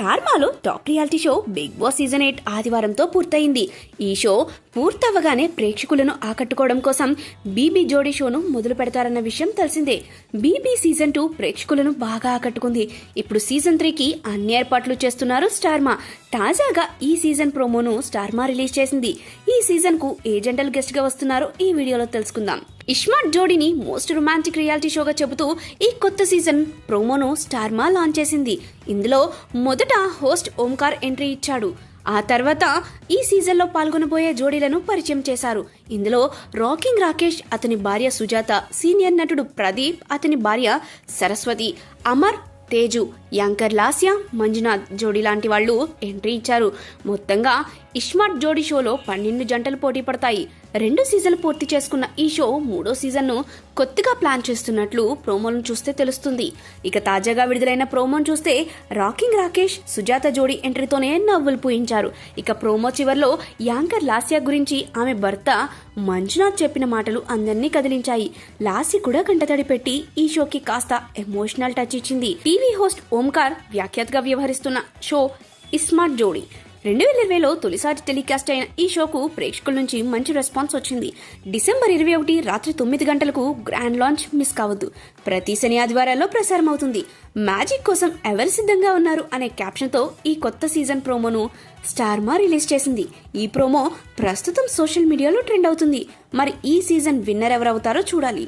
స్టార్మాలో top reality show Bigg Boss season 8 ఆదివారంతో పూర్తయింది. ఈ షో పూర్తవగానే ప్రేక్షకులను ఆకట్టుకోవడం కోసం బీబీ జోడీ షోను మొదలు పెడతారన్న విషయం తెలిసిందే. బీబీ సీజన్ 2 ప్రేక్షకులను బాగా ఆకట్టుకుంది. ఇప్పుడు సీజన్ 3కి అన్ని ఏర్పాట్లు చేస్తున్నారు స్టార్మా. తాజాగా ఈ సీజన్ ప్రోమోను స్టార్మా రిలీజ్ చేసింది. ఈ సీజన్ కు ఏ జంటలు గెస్ట్ గా వస్తున్నారో ఈ వీడియోలో తెలుసుకుందాం. ఇస్మార్ట్ జోడీని మోస్ట్ రొమాంటిక్ రియాలిటీ షోగా చెబుతూ ఈ కొత్త సీజన్ ప్రోమోను స్టార్మా లాంచ్ చేసింది. ఇందులో మొదట హోస్ట్ ఓంకార్ ఎంట్రీ ఇచ్చాడు. ఆ తర్వాత ఈ సీజన్లో పాల్గొనబోయే జోడీలను పరిచయం చేశారు. ఇందులో రాకింగ్ రాకేష్, అతని భార్య సుజాత, సీనియర్ నటుడు ప్రదీప్, అతని భార్య సరస్వతి, అమర్, తేజు, యాంకర్ లాస్య, మంజునాథ్ జోడీ లాంటి వాళ్ళు ఎంట్రీ ఇచ్చారు. మొత్తంగా ఇస్మార్ట్ జోడీ షోలో 12 జంటలు పోటీ పడతాయి. 2 సీజన్లు పూర్తి చేసుకున్న ఈ షో 3వ సీజన్ను కొత్తగా ప్లాన్ చేస్తున్నట్లు ప్రోమోలను చూస్తే తెలుస్తుంది. ఇక తాజాగా విడుదలైన ప్రోమోను చూస్తే రాకింగ్ రాకేష్, సుజాత జోడీ ఎంట్రీతోనే నవ్వులు పూయించారు. ఇక ప్రోమో చివర్లో యాంకర్ లాస్య గురించి ఆమె భర్త మంజునాథ్ చెప్పిన మాటలు అందరినీ కదిలించాయి. లాస్య కూడా కంటతడి పెట్టి ఈ షోకి కాస్త ఎమోషనల్ టచ్ ఇచ్చింది. టీవీ హోస్ట్ ఓంకార్ వ్యాఖ్యాతగా వ్యవహరిస్తున్న షో ఇస్మార్ట్ జోడీ 2020లో తొలిసారి టెలికాస్ట్ అయిన ఈ షోకు ప్రేక్షకుల నుంచి మంచి రెస్పాన్స్ వచ్చింది. డిసెంబర్ 21 రాత్రి 9 గంటలకు గ్రాండ్ లాంచ్ మిస్ కావద్దు. ప్రతి శని ఆదివారాల్లో ప్రసారం అవుతుంది. మ్యాజిక్ కోసం ఎవరు సిద్ధంగా ఉన్నారు అనే క్యాప్షన్తో ఈ కొత్త సీజన్ ప్రోమోను స్టార్మా రిలీజ్ చేసింది. ఈ ప్రోమో ప్రస్తుతం సోషల్ మీడియాలో ట్రెండ్ అవుతుంది. మరి ఈ సీజన్ విన్నర్ ఎవరవుతారో చూడాలి.